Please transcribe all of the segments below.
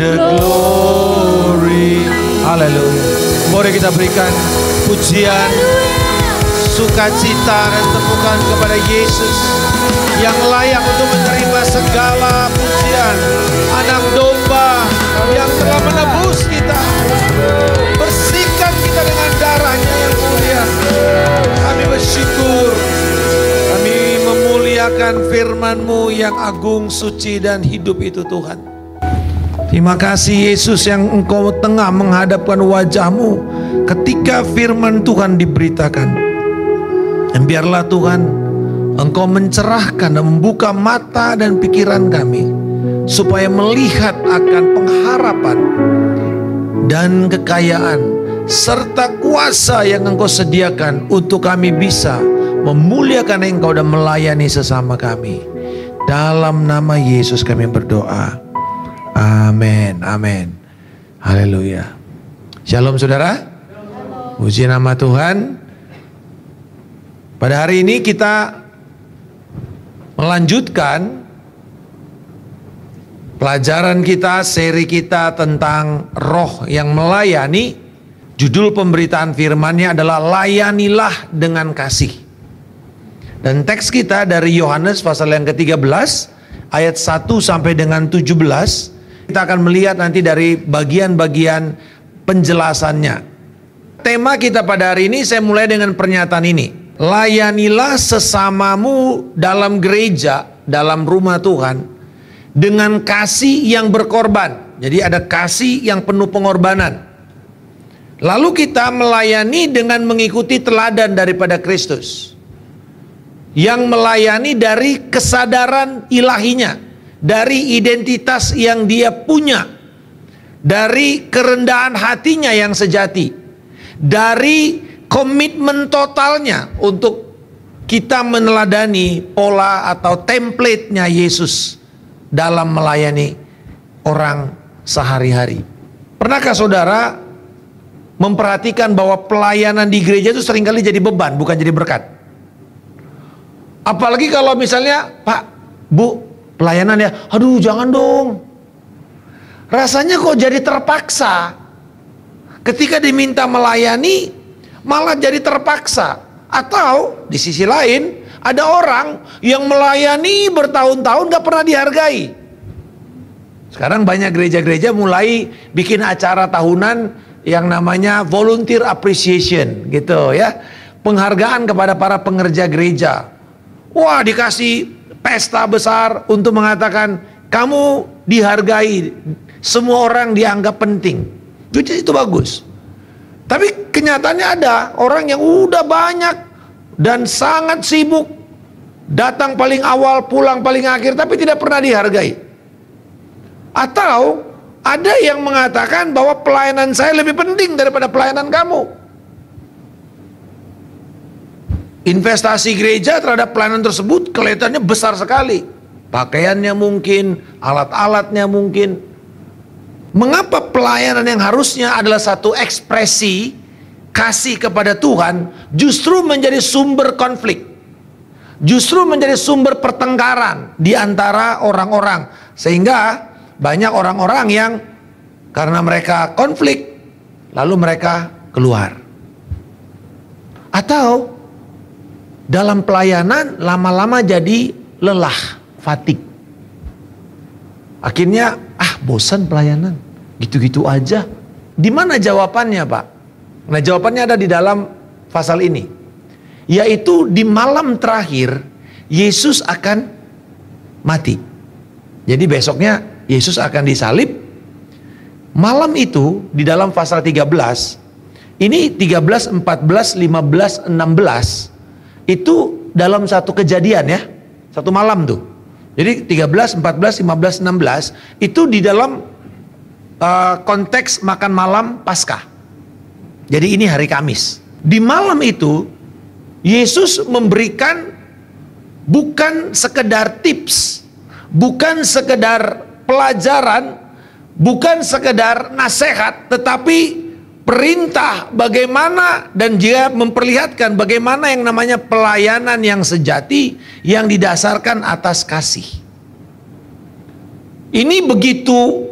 the glory. Haleluya. Mari kita berikan pujian, sukacita dan tepukan kepada Yesus yang layak untuk menerima segala pujian. Anak domba yang telah menebus kita, bersihkan kita dengan darahnya yang mulia. Kami bersyukur, kami memuliakan firman-Mu yang agung, suci dan hidup itu Tuhan. Terima kasih Yesus yang Engkau tengah menghadapkan wajah-Mu ketika firman Tuhan diberitakan. Dan biarlah Tuhan Engkau mencerahkan dan membuka mata dan pikiran kami, supaya melihat akan pengharapan dan kekayaan serta kuasa yang Engkau sediakan untuk kami bisa memuliakan Engkau dan melayani sesama kami. Dalam nama Yesus kami berdoa. Amin, amin. Haleluya. Shalom saudara. Puji nama Tuhan. Pada hari ini kita melanjutkan pelajaran kita, seri kita tentang roh yang melayani. Judul pemberitaan firman-Nya adalah layanilah dengan kasih. Dan teks kita dari Yohanes pasal yang ke-13 ayat 1 sampai dengan 17. Kita akan melihat nanti dari bagian-bagian penjelasannya. Tema kita pada hari ini, saya mulai dengan pernyataan ini. Layanilah sesamamu dalam gereja, dalam rumah Tuhan, dengan kasih yang berkorban. Jadi ada kasih yang penuh pengorbanan. Lalu kita melayani dengan mengikuti teladan daripada Kristus, yang melayani dari kesadaran ilahinya, dari identitas yang dia punya, dari kerendahan hatinya yang sejati, dari komitmen totalnya untuk kita meneladani pola atau template-nya Yesus dalam melayani orang sehari-hari. Pernahkah saudara memperhatikan bahwa pelayanan di gereja itu seringkali jadi beban, bukan jadi berkat? Apalagi kalau misalnya, Pak, Bu, pelayanan ya, aduh jangan dong. Rasanya kok jadi terpaksa. Ketika diminta melayani, malah jadi terpaksa. Atau di sisi lain, ada orang yang melayani bertahun-tahun gak pernah dihargai. Sekarang banyak gereja-gereja mulai bikin acara tahunan yang namanya volunteer appreciation gitu ya. Penghargaan kepada para pengerja gereja. Wah, dikasih pesta besar untuk mengatakan kamu dihargai, semua orang dianggap penting. Jadi itu bagus. Tapi kenyataannya ada orang yang udah banyak dan sangat sibuk, datang paling awal, pulang paling akhir, tapi tidak pernah dihargai. Atau ada yang mengatakan bahwa pelayanan saya lebih penting daripada pelayanan kamu. Investasi gereja terhadap pelayanan tersebut kelihatannya besar sekali. Pakaiannya mungkin, alat-alatnya mungkin. Mengapa pelayanan yang harusnya adalah satu ekspresi kasih kepada Tuhan justru menjadi sumber konflik, justru menjadi sumber pertengkaran di antara orang-orang, sehingga banyak orang-orang yang karena mereka konflik lalu mereka keluar. Atau dalam pelayanan lama-lama jadi lelah, fatigue. Akhirnya bosan pelayanan, gitu-gitu aja. Di mana jawabannya, Pak? Nah, jawabannya ada di dalam pasal ini, yaitu di malam terakhir Yesus akan mati. Jadi besoknya Yesus akan disalib. Malam itu di dalam pasal 13, ini 13, 14, 15, 16 itu dalam satu kejadian ya, satu malam tuh. Jadi 13, 14, 15, 16 itu di dalam konteks makan malam Paskah. Jadi ini hari Kamis. Di malam itu Yesus memberikan bukan sekedar tips, bukan sekedar pelajaran, bukan sekedar nasihat, tetapi perintah bagaimana, dan dia memperlihatkan bagaimana yang namanya pelayanan yang sejati yang didasarkan atas kasih. Ini begitu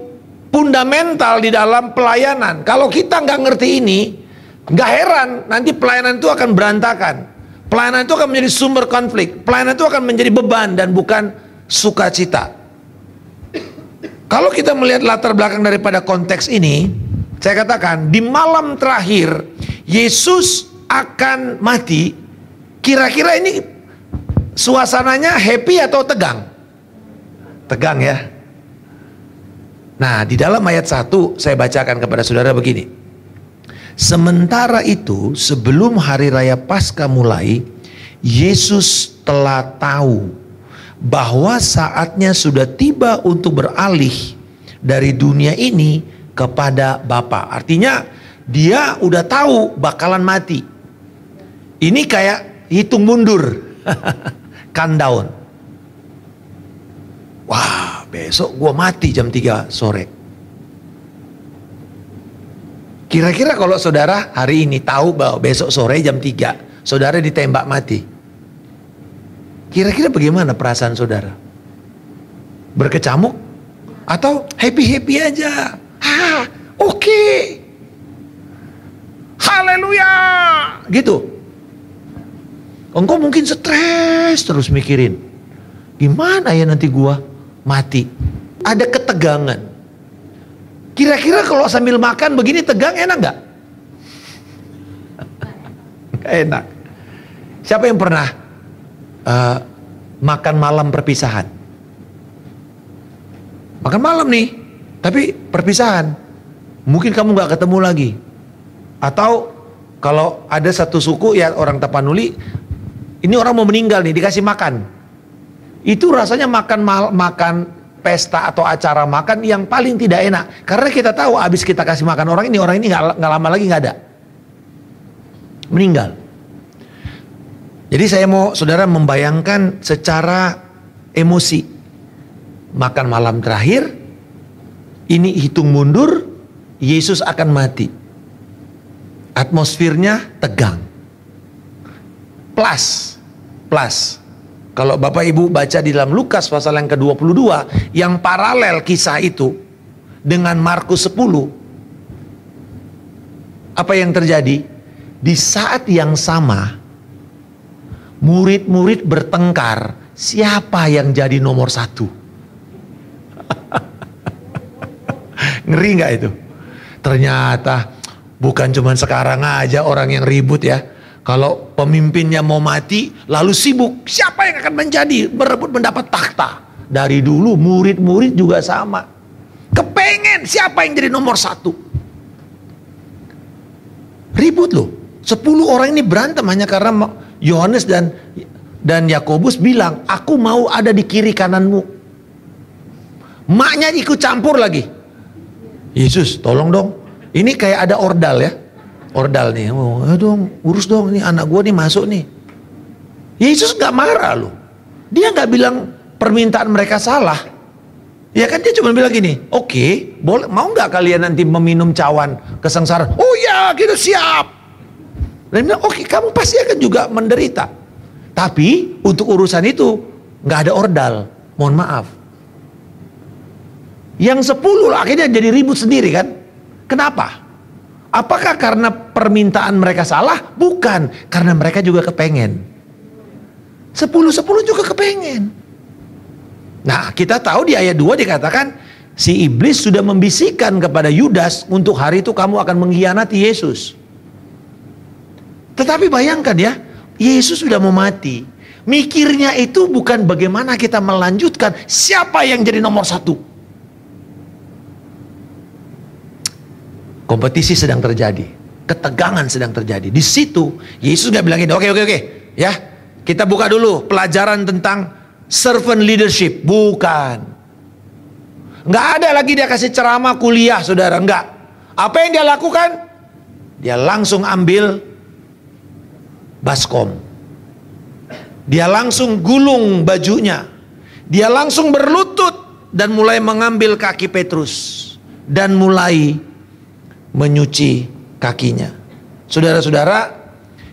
fundamental di dalam pelayanan. Kalau kita nggak ngerti ini, nggak heran nanti pelayanan itu akan berantakan. Pelayanan itu akan menjadi sumber konflik. Pelayanan itu akan menjadi beban dan bukan sukacita. Kalau kita melihat latar belakang daripada konteks ini, saya katakan di malam terakhir Yesus akan mati. Kira-kira ini suasananya happy atau tegang? Tegang ya. Nah, di dalam ayat 1 saya bacakan kepada saudara begini. Sementara itu, sebelum hari raya Paskah mulai, Yesus telah tahu bahwa saatnya sudah tiba untuk beralih dari dunia ini kepada Bapa. Artinya dia udah tahu bakalan mati. Ini kayak hitung mundur. Countdown. Wah, besok gua mati jam 3 sore. Kira-kira kalau saudara hari ini tahu bahwa besok sore jam 3 saudara ditembak mati, kira-kira bagaimana perasaan saudara? Berkecamuk? Atau happy-happy aja? Oke. Haleluya. Gitu. Engkau mungkin stres terus mikirin, gimana ya nanti gua mati? Ada ketegangan. Kira-kira kalau sambil makan begini tegang enak gak? Gak enak. Siapa yang pernah makan malam perpisahan? Makan malam nih, tapi perpisahan. Mungkin kamu gak ketemu lagi. Atau kalau ada satu suku ya orang Tapanuli, ini orang mau meninggal nih, dikasih makan. Itu rasanya makan pesta atau acara makan yang paling tidak enak, karena kita tahu abis kita kasih makan orang ini nggak lama lagi nggak ada, meninggal. Jadi saya mau saudara membayangkan secara emosi, makan malam terakhir, ini hitung mundur, Yesus akan mati, atmosfernya tegang, plus. Kalau Bapak Ibu baca di dalam Lukas pasal yang ke-22 yang paralel kisah itu dengan Markus 10, apa yang terjadi? Di saat yang sama murid-murid bertengkar siapa yang jadi nomor 1. Ngeri nggak itu? Ternyata bukan cuma sekarang aja orang yang ribut ya. Kalau pemimpinnya mau mati, lalu sibuk, siapa yang akan menjadi berebut mendapat takhta? Dari dulu murid-murid juga sama. Kepengen siapa yang jadi nomor 1. Ribut loh. 10 orang ini berantem hanya karena Yohanes dan Yakobus bilang, aku mau ada di kiri kananmu. Maknya ikut campur lagi. Yesus, tolong dong. Ini kayak ada ordal ya. Ordal nih, dong, urus dong, nih anak gue nih masuk nih. Yesus gak marah loh. Dia gak bilang permintaan mereka salah. Ya kan dia cuma bilang gini, oke, boleh, mau gak kalian nanti meminum cawan kesengsaraan? Oh ya, kita siap. Dan dia bilang, oke, kamu pasti akan juga menderita. Tapi untuk urusan itu gak ada ordal, mohon maaf. Yang 10 akhirnya jadi ribut sendiri kan. Kenapa? Apakah karena permintaan mereka salah? Bukan, karena mereka juga kepengen. 10 juga kepengen. Nah, kita tahu di ayat 2 dikatakan si iblis sudah membisikkan kepada Yudas untuk hari itu kamu akan mengkhianati Yesus. Tetapi bayangkan ya, Yesus sudah mau mati. Mikirnya itu bukan bagaimana kita melanjutkan, siapa yang jadi nomor 1. Kompetisi sedang terjadi, ketegangan sedang terjadi. Di situ Yesus nggak bilang gini, oke, ya kita buka dulu pelajaran tentang servant leadership. Bukan, nggak ada lagi dia kasih ceramah kuliah, saudara, nggak. Apa yang dia lakukan? Dia langsung ambil baskom, dia langsung gulung bajunya, dia langsung berlutut dan mulai mengambil kaki Petrus dan mulai menyuci kakinya. Saudara-saudara,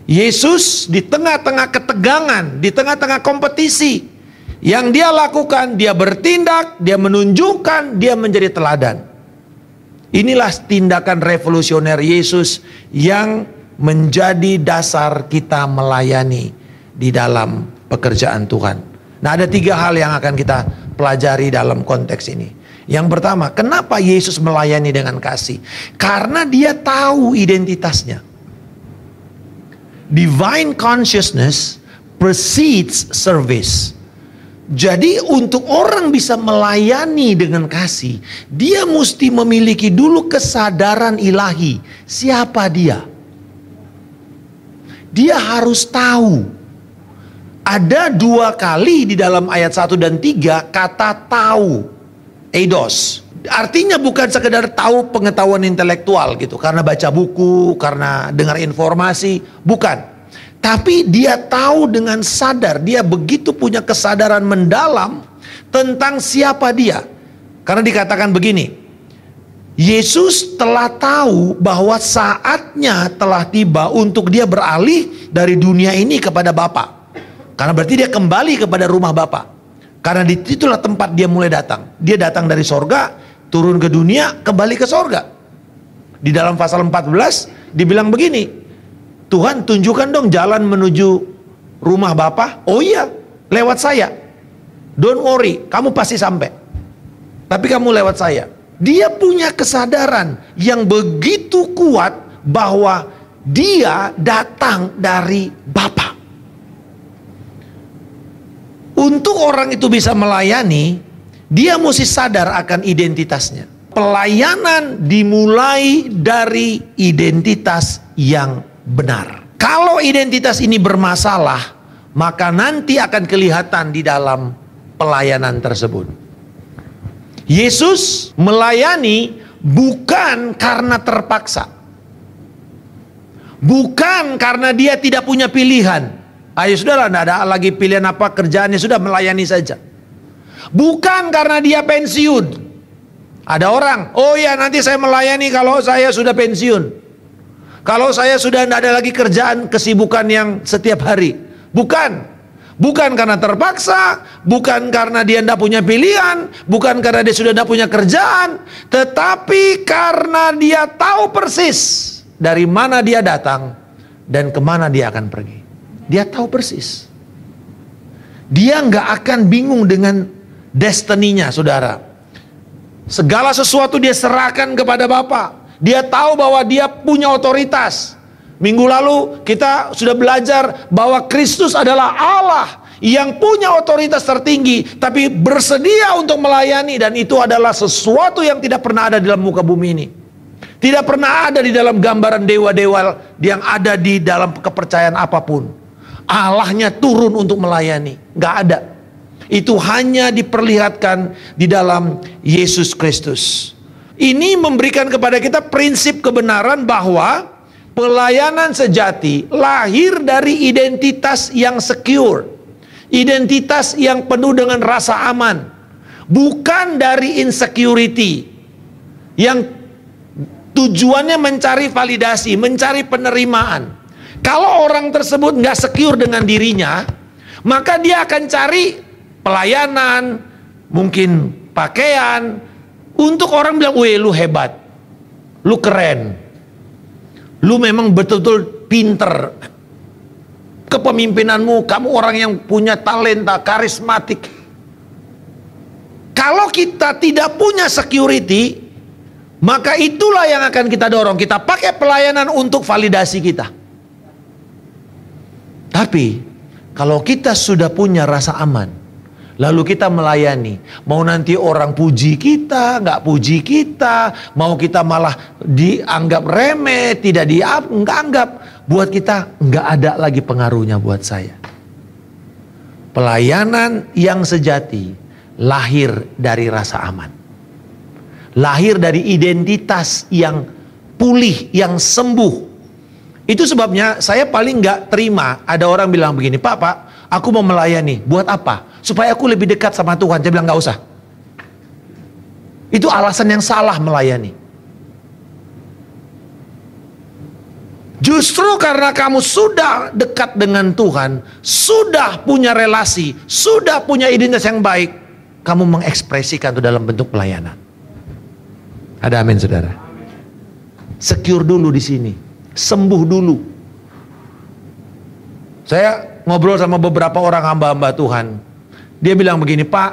Yesus di tengah-tengah ketegangan, di tengah-tengah kompetisi, yang dia lakukan, dia bertindak, dia menunjukkan, dia menjadi teladan. Inilah tindakan revolusioner Yesus yang menjadi dasar kita melayani di dalam pekerjaan Tuhan. Nah, ada 3 hal yang akan kita pelajari dalam konteks ini. Yang pertama, kenapa Yesus melayani dengan kasih? Karena dia tahu identitasnya. Divine consciousness precedes service. Jadi untuk orang bisa melayani dengan kasih, dia mesti memiliki dulu kesadaran ilahi. Siapa dia? Dia harus tahu. Ada 2 kali di dalam ayat 1 dan 3 kata tahu. Eidos. Artinya bukan sekedar tahu pengetahuan intelektual gitu, karena baca buku, karena dengar informasi, bukan. Tapi dia tahu dengan sadar, dia begitu punya kesadaran mendalam tentang siapa dia. Karena dikatakan begini, Yesus telah tahu bahwa saatnya telah tiba untuk dia beralih dari dunia ini kepada Bapa. Karena berarti dia kembali kepada rumah Bapa. Karena itulah tempat dia mulai datang. Dia datang dari sorga, turun ke dunia, kembali ke sorga. Di dalam pasal 14 dibilang begini, Tuhan tunjukkan dong jalan menuju rumah Bapa. Oh iya, lewat saya. Don't worry, kamu pasti sampai. Tapi kamu lewat saya. Dia punya kesadaran yang begitu kuat bahwa dia datang dari Bapa. Untuk orang itu bisa melayani, dia mesti sadar akan identitasnya. Pelayanan dimulai dari identitas yang benar. Kalau identitas ini bermasalah, maka nanti akan kelihatan di dalam pelayanan tersebut. Yesus melayani bukan karena terpaksa. Bukan karena dia tidak punya pilihan. Ayo sudahlah, tidak ada lagi pilihan apa, kerjaannya sudah melayani saja. Bukan karena dia pensiun. Ada orang, oh ya nanti saya melayani kalau saya sudah pensiun. Kalau saya sudah tidak ada lagi kerjaan, kesibukan yang setiap hari. Bukan. Bukan karena terpaksa, bukan karena dia tidak punya pilihan, bukan karena dia sudah tidak punya kerjaan, tetapi karena dia tahu persis dari mana dia datang dan kemana dia akan pergi. Dia tahu persis. Dia nggak akan bingung dengan destininya, saudara. Segala sesuatu dia serahkan kepada Bapa. Dia tahu bahwa dia punya otoritas. Minggu lalu kita sudah belajar bahwa Kristus adalah Allah yang punya otoritas tertinggi, tapi bersedia untuk melayani, dan itu adalah sesuatu yang tidak pernah ada di dalam muka bumi ini. Tidak pernah ada di dalam gambaran dewa-dewa yang ada di dalam kepercayaan apapun. Allahnya turun untuk melayani, nggak ada. Itu hanya diperlihatkan di dalam Yesus Kristus. Ini memberikan kepada kita prinsip kebenaran bahwa pelayanan sejati lahir dari identitas yang secure, identitas yang penuh dengan rasa aman, bukan dari insecurity yang tujuannya mencari validasi, mencari penerimaan. Kalau orang tersebut nggak secure dengan dirinya, maka dia akan cari pelayanan, mungkin pakaian, untuk orang bilang, weh lu hebat, lu keren, lu memang betul-betul pinter, kepemimpinanmu, kamu orang yang punya talenta, karismatik. Kalau kita tidak punya security, maka itulah yang akan kita dorong. Kita pakai pelayanan untuk validasi kita. Tapi kalau kita sudah punya rasa aman, lalu kita melayani, mau nanti orang puji kita, nggak puji kita, mau kita malah dianggap remeh, tidak dianggap, buat kita nggak ada lagi pengaruhnya buat saya. Pelayanan yang sejati lahir dari rasa aman, lahir dari identitas yang pulih, yang sembuh. Itu sebabnya saya paling nggak terima ada orang bilang begini, Pak, aku mau melayani, buat apa? Supaya aku lebih dekat sama Tuhan. Saya bilang nggak usah. Itu alasan yang salah melayani. Justru karena kamu sudah dekat dengan Tuhan, sudah punya relasi, sudah punya identitas yang baik, kamu mengekspresikan itu dalam bentuk pelayanan. Ada amin saudara. Secure dulu di sini, sembuh dulu. Saya ngobrol sama beberapa orang hamba-hamba Tuhan. Dia bilang begini, Pak,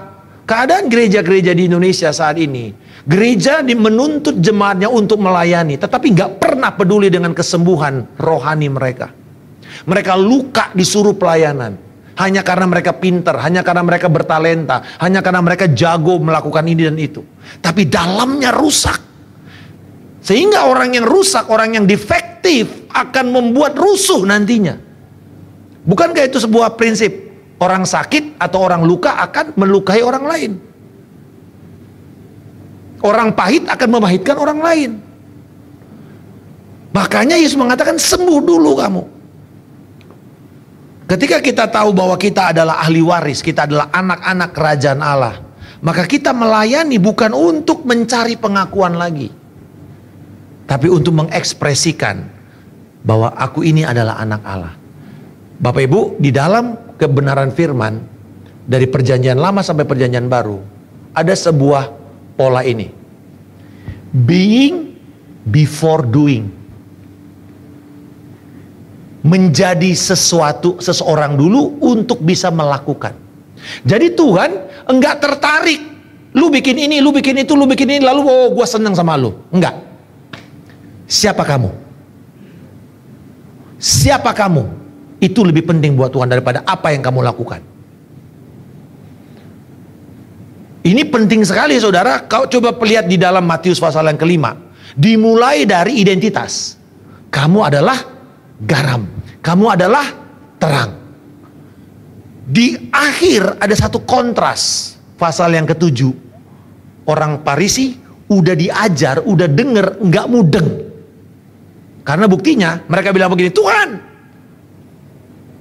keadaan gereja-gereja di Indonesia saat ini, gereja menuntut jemaatnya untuk melayani, tetapi nggak pernah peduli dengan kesembuhan rohani mereka. Mereka luka disuruh pelayanan, hanya karena mereka pintar, hanya karena mereka bertalenta, hanya karena mereka jago melakukan ini dan itu. Tapi dalamnya rusak. Sehingga orang yang rusak, orang yang defektif akan membuat rusuh nantinya. Bukankah itu sebuah prinsip? Orang sakit atau orang luka akan melukai orang lain. Orang pahit akan memahitkan orang lain. Makanya Yesus mengatakan sembuh dulu kamu. Ketika kita tahu bahwa kita adalah ahli waris, kita adalah anak-anak kerajaan Allah, maka kita melayani bukan untuk mencari pengakuan lagi, tapi untuk mengekspresikan bahwa aku ini adalah anak Allah. Bapak Ibu, di dalam kebenaran firman dari perjanjian lama sampai perjanjian baru, ada sebuah pola ini. Being before doing. Menjadi seseorang dulu untuk bisa melakukan. Jadi Tuhan enggak tertarik. Lu bikin ini, lu bikin itu, lu bikin ini, lalu oh gue seneng sama lu. Enggak. Siapa kamu? Siapa kamu? Itu lebih penting buat Tuhan daripada apa yang kamu lakukan. Ini penting sekali saudara. Kau coba lihat di dalam Matius pasal yang kelima. Dimulai dari identitas. Kamu adalah garam, kamu adalah terang. Di akhir ada satu kontras, pasal yang ketujuh. Orang Farisi udah diajar, udah denger, nggak mudeng. Karena buktinya mereka bilang begini, Tuhan,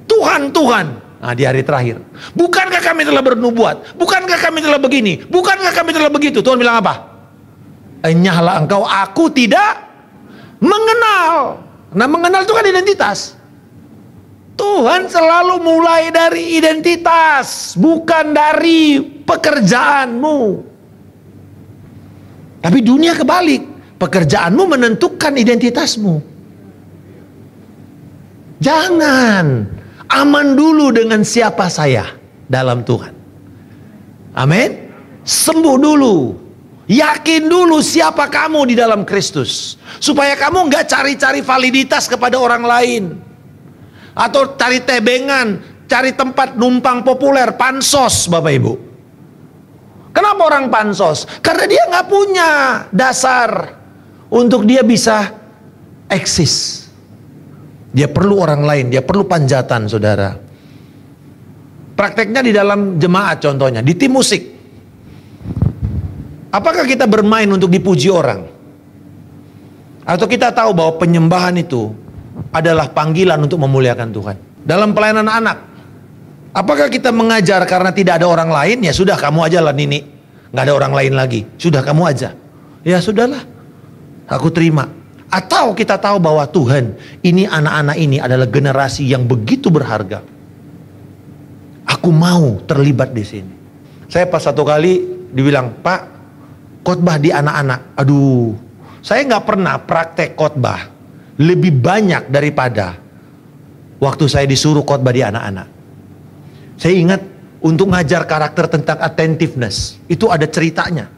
Tuhan, Tuhan. Nah di hari terakhir, bukankah kami telah bernubuat? Bukankah kami telah begini? Bukankah kami telah begitu? Tuhan bilang apa? Enyahlah engkau, aku tidak mengenal. Nah mengenal itu kan identitas. Tuhan selalu mulai dari identitas, bukan dari pekerjaanmu. Tapi dunia kebalik, pekerjaanmu menentukan identitasmu. Jangan, aman dulu dengan siapa saya dalam Tuhan. Amin. Sembuh dulu. Yakin dulu siapa kamu di dalam Kristus. Supaya kamu nggak cari-cari validitas kepada orang lain. Atau cari tebengan, cari tempat numpang populer, pansos Bapak Ibu. Kenapa orang pansos? Karena dia nggak punya dasar untuk dia bisa eksis. Dia perlu orang lain, dia perlu panjatan saudara. Prakteknya di dalam jemaat contohnya, di tim musik. Apakah kita bermain untuk dipuji orang? Atau kita tahu bahwa penyembahan itu adalah panggilan untuk memuliakan Tuhan? Dalam pelayanan anak, apakah kita mengajar karena tidak ada orang lain? Ya sudah kamu aja lah Nini, nggak ada orang lain lagi. Sudah kamu aja. Ya sudahlah, aku terima. Atau kita tahu bahwa Tuhan, ini anak-anak ini adalah generasi yang begitu berharga. Aku mau terlibat di sini. Saya pas satu kali dibilang, Pak, khotbah di anak-anak. Aduh, saya nggak pernah praktek khotbah lebih banyak daripada waktu saya disuruh khotbah di anak-anak. Saya ingat untuk ngajar karakter tentang attentiveness, itu ada ceritanya.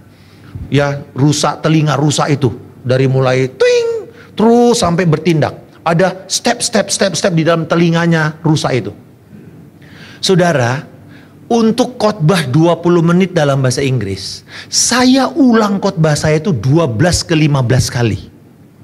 Ya, rusak telinga rusak itu dari mulai twing terus sampai bertindak. Ada step di dalam telinganya rusak itu. Saudara, untuk khotbah 20 menit dalam bahasa Inggris, saya ulang khotbah saya itu 12 ke 15 kali.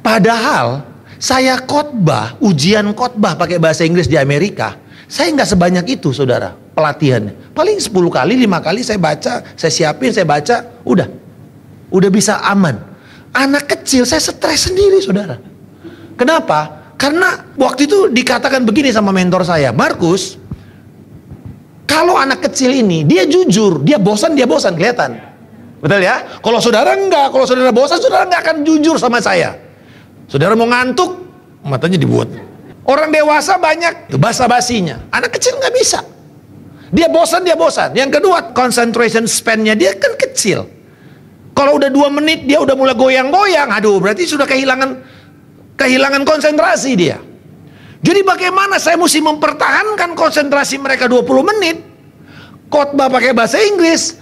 Padahal saya khotbah, ujian khotbah pakai bahasa Inggris di Amerika, saya nggak sebanyak itu saudara pelatihannya. Paling 10 kali, 5 kali saya baca, saya siapin, saya baca, udah bisa aman. Anak kecil saya stres sendiri saudara. Kenapa? Karena waktu itu dikatakan begini sama mentor saya, Markus, kalau anak kecil ini, dia jujur, dia bosan kelihatan. Betul ya? Kalau saudara enggak, kalau saudara bosan, saudara enggak akan jujur sama saya. Saudara mau ngantuk, matanya dibuat. Orang dewasa banyak basa-basinya. Anak kecil nggak bisa. Dia bosan. Yang kedua, concentration span-nya dia kan kecil. Kalau udah 2 menit dia udah mulai goyang-goyang, aduh berarti sudah kehilangan konsentrasi dia. Jadi bagaimana saya mesti mempertahankan konsentrasi mereka 20 menit? Khotbah pakai bahasa Inggris,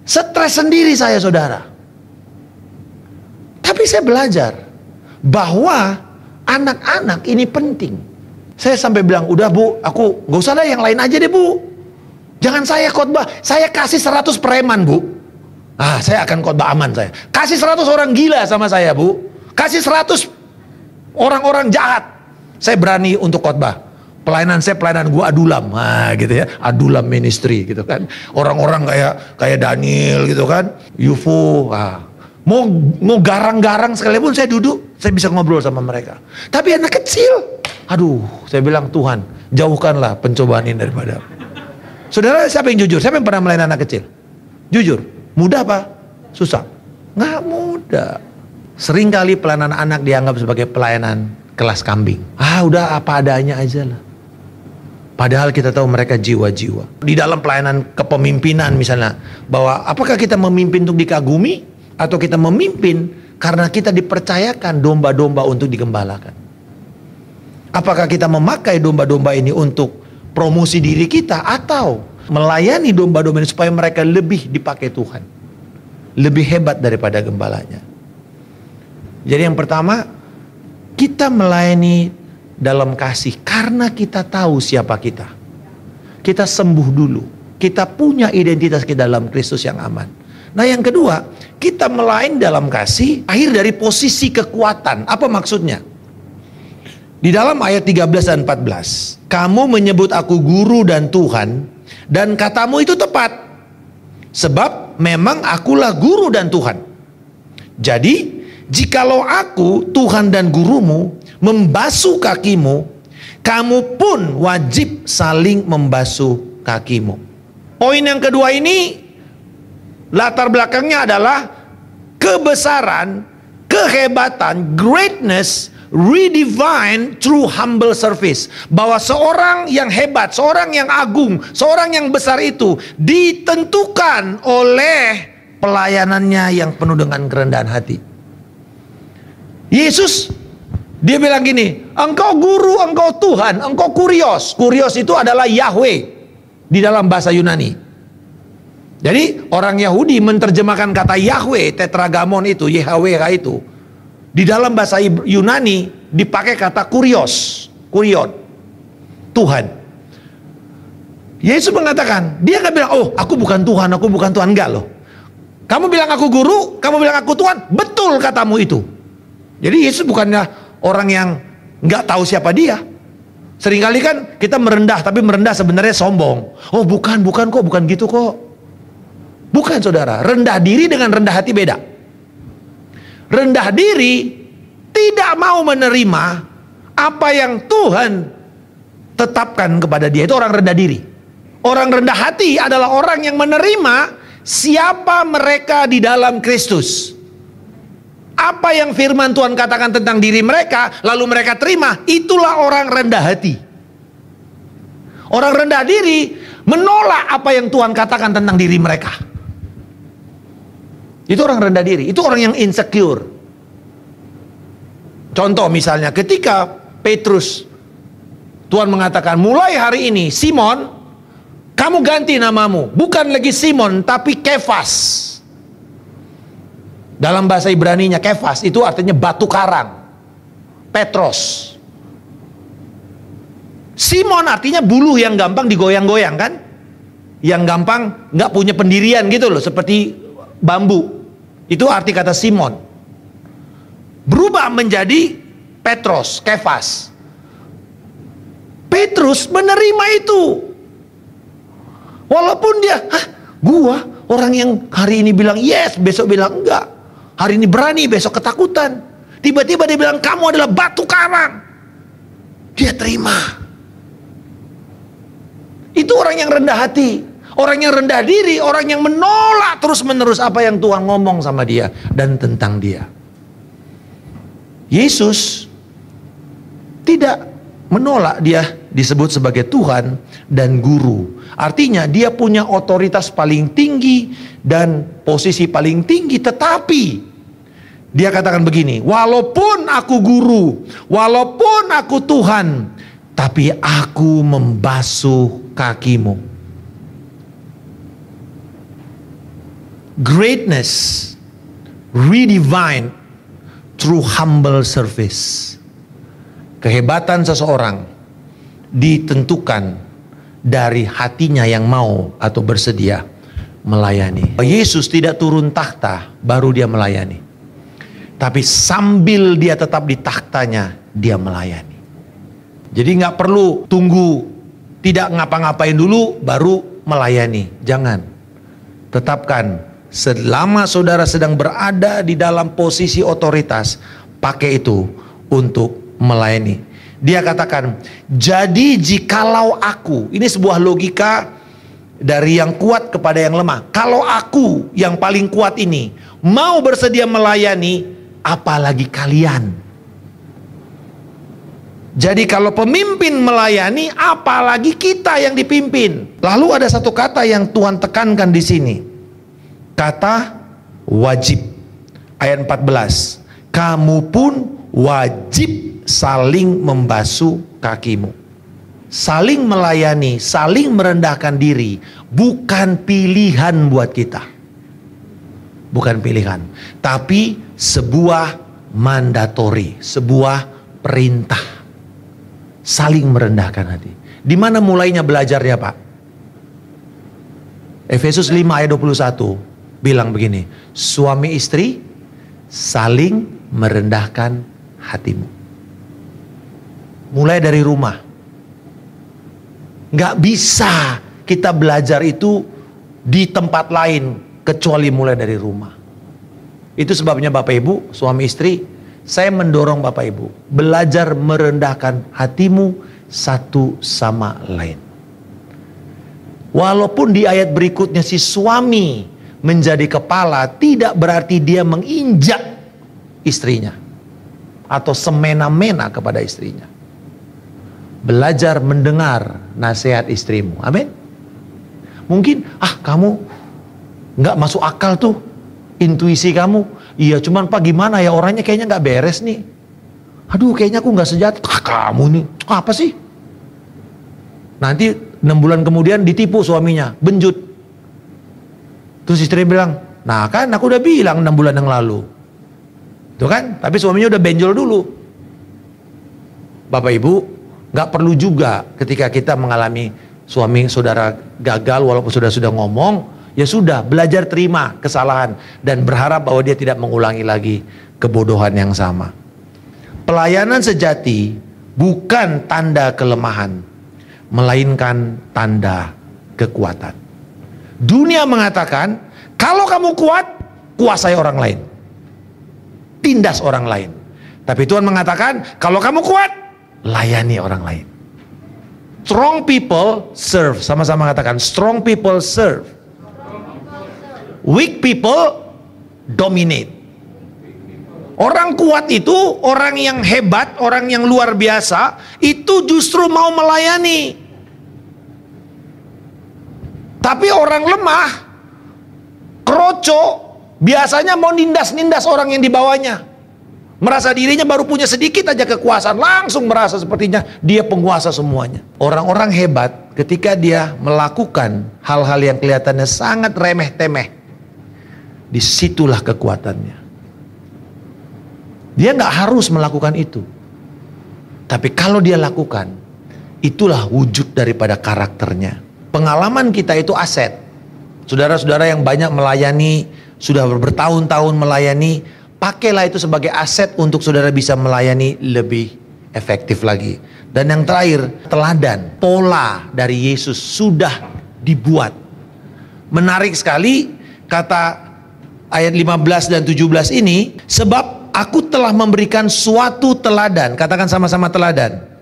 stres sendiri saya, saudara. Tapi saya belajar bahwa anak-anak ini penting. Saya sampai bilang, udah Bu, aku gak usah yang lain aja deh Bu. Jangan saya khotbah, saya kasih 100 preman Bu. Saya akan khotbah aman saya. Kasih 100 orang gila sama saya Bu. Kasih 100 orang-orang jahat. Saya berani untuk khotbah. Pelayanan saya pelayanan gua adulam, gitu ya, adulam ministry gitu kan. Orang-orang kayak Daniel gitu kan, UFO. Mau garang-garang sekalipun saya duduk, saya bisa ngobrol sama mereka. Tapi anak kecil, aduh, saya bilang Tuhan, jauhkanlah pencobaan ini daripada. Saudara, siapa yang jujur? Siapa yang pernah melayani anak kecil? Jujur, mudah apa? Susah? Nggak mudah. Seringkali pelayanan anak dianggap sebagai pelayanan kelas kambing. Udah apa adanya aja lah. Padahal kita tahu mereka jiwa-jiwa. Di dalam pelayanan kepemimpinan misalnya, bahwa apakah kita memimpin untuk dikagumi, atau kita memimpin karena kita dipercayakan domba-domba untuk digembalakan. Apakah kita memakai domba-domba ini untuk promosi diri kita, atau melayani domba-domba ini supaya mereka lebih dipakai Tuhan, lebih hebat daripada gembalanya. Jadi yang pertama, kita melayani dalam kasih karena kita tahu siapa kita. Kita sembuh dulu. Kita punya identitas kita dalam Kristus yang aman. Nah yang kedua, kita melayani dalam kasih akhir dari posisi kekuatan. Apa maksudnya? Di dalam ayat 13 dan 14, kamu menyebut aku guru dan Tuhan, dan katamu itu tepat. Sebab memang akulah guru dan Tuhan. Jadi jikalau aku, Tuhan dan gurumu, membasuh kakimu, kamu pun wajib saling membasuh kakimu. Poin yang kedua ini, latar belakangnya adalah kebesaran, kehebatan, greatness, redefined through humble service. Bahwa seorang yang hebat, seorang yang agung, seorang yang besar itu ditentukan oleh pelayanannya yang penuh dengan kerendahan hati. Yesus, dia bilang gini, engkau guru, engkau Tuhan, engkau kurios. Kurios itu adalah Yahweh di dalam bahasa Yunani. Jadi orang Yahudi menerjemahkan kata Yahweh, tetragamon itu, YHWH itu, di dalam bahasa Yunani dipakai kata kurios, kurion, Tuhan. Yesus mengatakan, dia nggak bilang, oh aku bukan Tuhan, aku bukan Tuhan, enggak loh. Kamu bilang aku guru, kamu bilang aku Tuhan, betul katamu itu. Jadi Yesus bukannya orang yang nggak tahu siapa dia. Seringkali kan kita merendah, tapi merendah sebenarnya sombong. Oh bukan kok, bukan gitu kok. Bukan saudara, rendah diri dengan rendah hati beda. Rendah diri tidak mau menerima apa yang Tuhan tetapkan kepada dia. Itu orang rendah diri. Orang rendah hati adalah orang yang menerima siapa mereka di dalam Kristus. Apa yang firman Tuhan katakan tentang diri mereka, lalu mereka terima, itulah orang rendah hati. Orang rendah diri menolak apa yang Tuhan katakan tentang diri mereka. Itu orang rendah diri, itu orang yang insecure. Contoh misalnya ketika Petrus, Tuhan mengatakan, mulai hari ini Simon, kamu ganti namamu, bukan lagi Simon tapi Kefas. Dalam bahasa Ibraninya Kefas itu artinya batu karang, Petros. Simon artinya buluh yang gampang digoyang-goyang kan, yang gampang nggak punya pendirian gitu loh, seperti bambu. Itu arti kata Simon. Berubah menjadi Petros, Kefas. Petrus menerima itu, walaupun dia, gua orang yang hari ini bilang yes, besok bilang enggak. Hari ini berani, besok ketakutan. Tiba-tiba dia bilang kamu adalah batu karang. Dia terima. Itu orang yang rendah hati, orang yang rendah diri, orang yang menolak terus-menerus apa yang Tuhan ngomong sama dia dan tentang dia. Yesus tidak menolak dia disebut sebagai Tuhan dan Guru. Artinya dia punya otoritas paling tinggi dan posisi paling tinggi, tetapi dia katakan begini, walaupun aku guru, walaupun aku Tuhan, tapi aku membasuh kakimu. Greatness redefined through humble service. Kehebatan seseorang ditentukan dari hatinya yang mau atau bersedia melayani. Yesus tidak turun takhta baru dia melayani, tapi sambil dia tetap di tahtanya, dia melayani. Jadi nggak perlu tunggu tidak ngapa-ngapain dulu baru melayani. Jangan. Tetapkan selama saudara sedang berada di dalam posisi otoritas, pakai itu untuk melayani. Dia katakan, jadi jikalau aku, ini sebuah logika dari yang kuat kepada yang lemah. Kalau aku yang paling kuat ini mau bersedia melayani, apalagi kalian. Jadi kalau pemimpin melayani, apalagi kita yang dipimpin. Lalu ada satu kata yang Tuhan tekankan di sini. Kata wajib. Ayat 14. Kamu pun wajib saling membasuh kakimu. Saling melayani, saling merendahkan diri, bukan pilihan buat kita. Bukan pilihan, tapi sebuah mandatori, sebuah perintah. Saling merendahkan hati. Di mana mulainya belajarnya, Pak? Efesus 5 ayat 21 bilang begini, suami istri saling merendahkan hatimu. Mulai dari rumah. Nggak bisa kita belajar itu di tempat lain kecuali mulai dari rumah. Itu sebabnya Bapak Ibu, suami istri, saya mendorong Bapak Ibu belajar merendahkan hatimu satu sama lain. Walaupun di ayat berikutnya si suami menjadi kepala, tidak berarti dia menginjak istrinya atau semena-mena kepada istrinya. Belajar mendengar nasihat istrimu. Amin. Mungkin kamu nggak masuk akal tuh intuisi kamu. Iya, cuman Pak gimana ya, orangnya kayaknya nggak beres nih. Aduh, kayaknya aku nggak sejati. Kamu nih apa sih? Nanti 6 bulan kemudian ditipu suaminya, benjut. Terus istri bilang, nah kan aku udah bilang 6 bulan yang lalu. Tuh kan, tapi suaminya udah benjol dulu. Bapak Ibu, nggak perlu juga ketika kita mengalami suami saudara gagal walaupun sudah ngomong, ya sudah, belajar terima kesalahan dan berharap bahwa dia tidak mengulangi lagi kebodohan yang sama. Pelayanan sejati bukan tanda kelemahan, melainkan tanda kekuatan. Dunia mengatakan, kalau kamu kuat, kuasai orang lain, tindas orang lain. Tapi Tuhan mengatakan, kalau kamu kuat, layani orang lain. Strong people serve. Sama-sama katakan, strong people serve. Weak people dominate. Orang kuat itu, orang yang hebat, orang yang luar biasa, itu justru mau melayani. Tapi orang lemah, kroco, biasanya mau nindas-nindas orang yang di bawahnya. Merasa dirinya baru punya sedikit aja kekuasaan, langsung merasa sepertinya dia penguasa semuanya. Orang-orang hebat ketika dia melakukan hal-hal yang kelihatannya sangat remeh-temeh, disitulah kekuatannya. Dia nggak harus melakukan itu, tapi kalau dia lakukan, itulah wujud daripada karakternya. Pengalaman kita itu aset. Saudara-saudara yang banyak melayani, sudah bertahun-tahun melayani, pakailah itu sebagai aset untuk saudara bisa melayani lebih efektif lagi. Dan yang terakhir, teladan, pola dari Yesus sudah dibuat. Menarik sekali kata ayat 15 dan 17 ini, sebab aku telah memberikan suatu teladan. Katakan sama-sama teladan.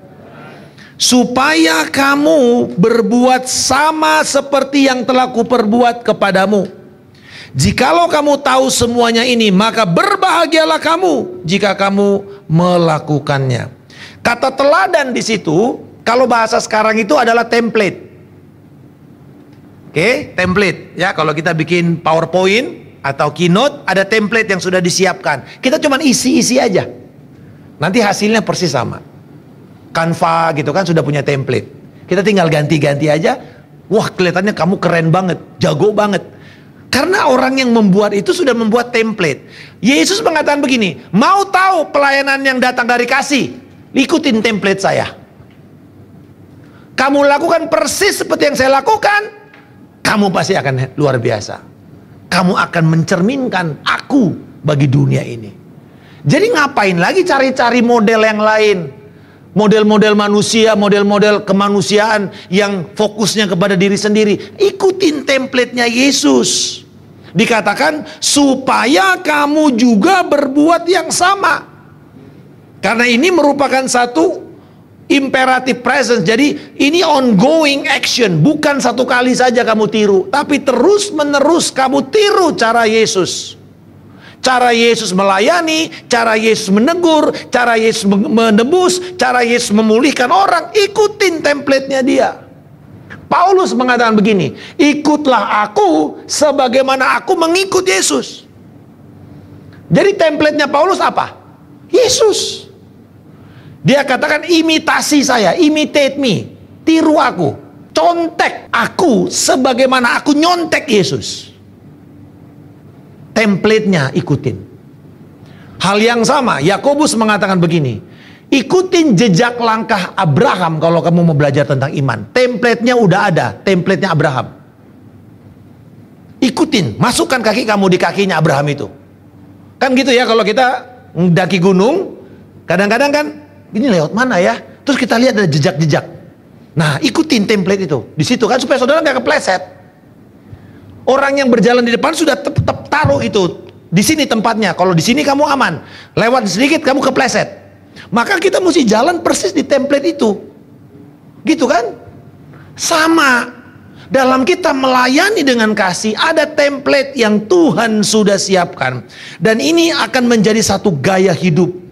Supaya kamu berbuat sama seperti yang telah kuperbuat kepadamu. Jikalau kamu tahu semuanya ini, maka berbahagialah kamu jika kamu melakukannya. Kata teladan di situ, kalau bahasa sekarang itu adalah template. Oke, template. Ya, kalau kita bikin PowerPoint atau keynote, ada template yang sudah disiapkan. Kita cuma isi-isi aja. Nanti hasilnya persis sama. Canva gitu kan sudah punya template. Kita tinggal ganti-ganti aja. Wah, kelihatannya kamu keren banget, jago banget. Karena orang yang membuat itu sudah membuat template. Yesus mengatakan begini, mau tahu pelayanan yang datang dari kasih? Ikutin template saya. Kamu lakukan persis seperti yang saya lakukan, kamu pasti akan luar biasa. Kamu akan mencerminkan aku bagi dunia ini. Jadi ngapain lagi cari-cari model yang lain? Model-model manusia, model-model kemanusiaan yang fokusnya kepada diri sendiri. Ikutin template-nya Yesus. Dikatakan supaya kamu juga berbuat yang sama. Karena ini merupakan satu imperative presence. Jadi ini ongoing action. Bukan satu kali saja kamu tiru, tapi terus menerus kamu tiru cara Yesus. Cara Yesus melayani, cara Yesus menegur, cara Yesus menebus, cara Yesus memulihkan orang. Ikutin template-nya dia. Paulus mengatakan begini, ikutlah aku sebagaimana aku mengikut Yesus. Jadi template-nya Paulus apa? Yesus. Dia katakan imitasi saya, imitate me, tiru aku, contek aku sebagaimana aku nyontek Yesus. Template-nya ikutin. Hal yang sama, Yakobus mengatakan begini, ikutin jejak langkah Abraham kalau kamu mau belajar tentang iman. Template-nya udah ada, template-nya Abraham. Ikutin, masukkan kaki kamu di kakinya Abraham itu. Kan gitu ya, kalau kita mendaki gunung, kadang-kadang kan, ini lewat mana ya? Terus kita lihat ada jejak-jejak. Nah, ikutin template itu. Di situ kan supaya saudara nggak kepleset. Orang yang berjalan di depan sudah tetap taruh itu. Di sini tempatnya. Kalau di sini kamu aman. Lewat sedikit kamu kepleset. Maka kita mesti jalan persis di template itu. Gitu kan? Sama. Dalam kita melayani dengan kasih, ada template yang Tuhan sudah siapkan. Dan ini akan menjadi satu gaya hidup.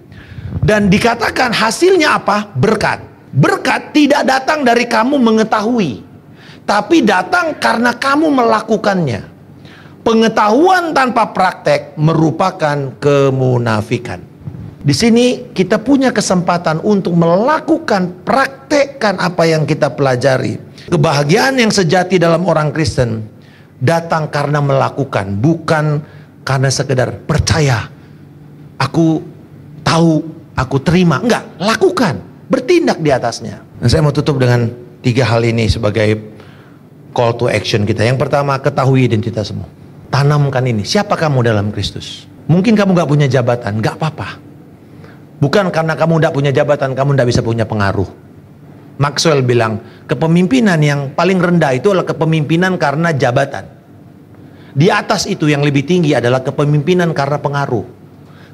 Dan dikatakan hasilnya apa? Berkat. Berkat tidak datang dari kamu mengetahui, tapi datang karena kamu melakukannya. Pengetahuan tanpa praktek merupakan kemunafikan. Di sini kita punya kesempatan untuk melakukan, praktekkan apa yang kita pelajari. Kebahagiaan yang sejati dalam orang Kristen datang karena melakukan, bukan karena sekedar percaya. Aku tahu, aku terima. Enggak, lakukan, bertindak di atasnya. Dan saya mau tutup dengan 3 hal ini sebagai call to action kita. Yang pertama, ketahui identitasmu. Tanamkan ini. Siapa kamu dalam Kristus? Mungkin kamu gak punya jabatan, gak apa-apa. Bukan karena kamu gak punya jabatan, kamu gak bisa punya pengaruh. Maxwell bilang, kepemimpinan yang paling rendah itu adalah kepemimpinan karena jabatan. Di atas itu yang lebih tinggi adalah kepemimpinan karena pengaruh.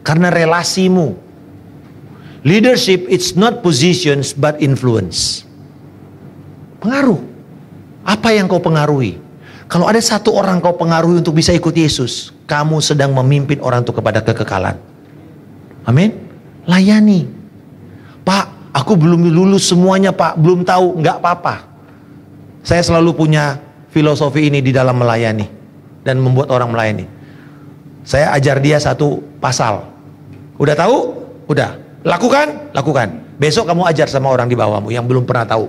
Karena relasimu. Leadership, it's not positions but influence. Pengaruh. Apa yang kau pengaruhi? Kalau ada satu orang kau pengaruhi untuk bisa ikut Yesus, kamu sedang memimpin orang itu kepada kekekalan. Amin. Layani. Pak, aku belum lulus semuanya Pak, belum tahu. Enggak apa-apa. Saya selalu punya filosofi ini di dalam melayani dan membuat orang melayani. Saya ajar dia satu pasal. Udah tahu? Udah. Lakukan? Lakukan. Besok kamu ajar sama orang di bawahmu yang belum pernah tahu.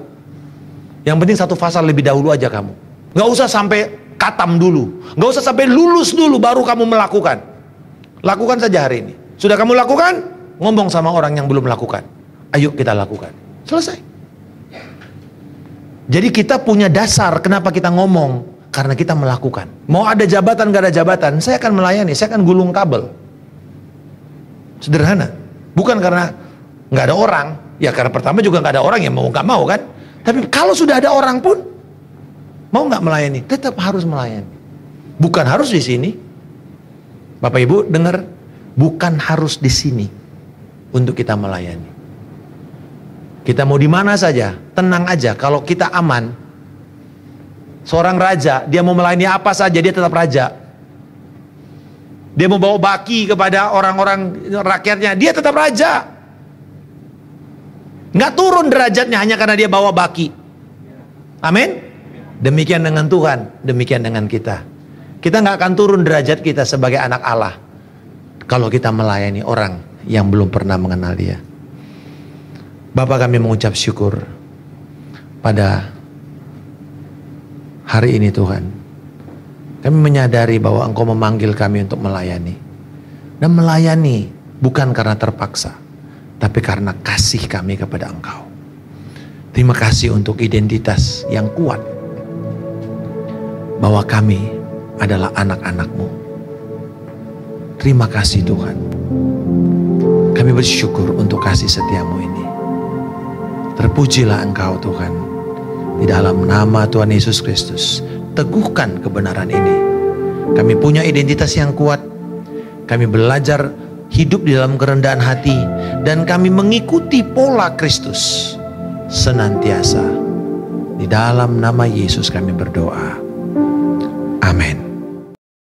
Yang penting satu pasal lebih dahulu aja kamu. Gak usah sampai katam dulu. Gak usah sampai lulus dulu baru kamu melakukan. Lakukan saja hari ini. Sudah kamu lakukan? Ngomong sama orang yang belum lakukan. Ayo kita lakukan. Selesai. Jadi kita punya dasar kenapa kita ngomong. Karena kita melakukan. Mau ada jabatan gak ada jabatan, saya akan melayani, saya akan gulung kabel. Sederhana. Bukan karena gak ada orang. Ya karena pertama juga gak ada orang yang mau gak mau kan. Tapi kalau sudah ada orang pun, mau nggak melayani? Tetap harus melayani. Bukan harus di sini. Bapak Ibu dengar, bukan harus di sini untuk kita melayani. Kita mau di mana saja, tenang aja. Kalau kita aman, seorang raja, dia mau melayani apa saja, dia tetap raja. Dia mau bawa baki kepada orang-orang rakyatnya, dia tetap raja. Nggak turun derajatnya hanya karena dia bawa baki. Amin. Demikian dengan Tuhan, demikian dengan kita. Kita nggak akan turun derajat kita sebagai anak Allah kalau kita melayani orang yang belum pernah mengenal Dia. Bapa, kami mengucap syukur pada hari ini Tuhan. Kami menyadari bahwa Engkau memanggil kami untuk melayani. Dan melayani bukan karena terpaksa, tapi karena kasih kami kepada Engkau. Terima kasih untuk identitas yang kuat, bahwa kami adalah anak-anak-Mu. Terima kasih Tuhan. Kami bersyukur untuk kasih setia-Mu ini. Terpujilah Engkau Tuhan. Di dalam nama Tuhan Yesus Kristus, teguhkan kebenaran ini. Kami punya identitas yang kuat. Kami belajar hidup di dalam kerendahan hati. Dan kami mengikuti pola Kristus senantiasa. Di dalam nama Yesus kami berdoa. Amin.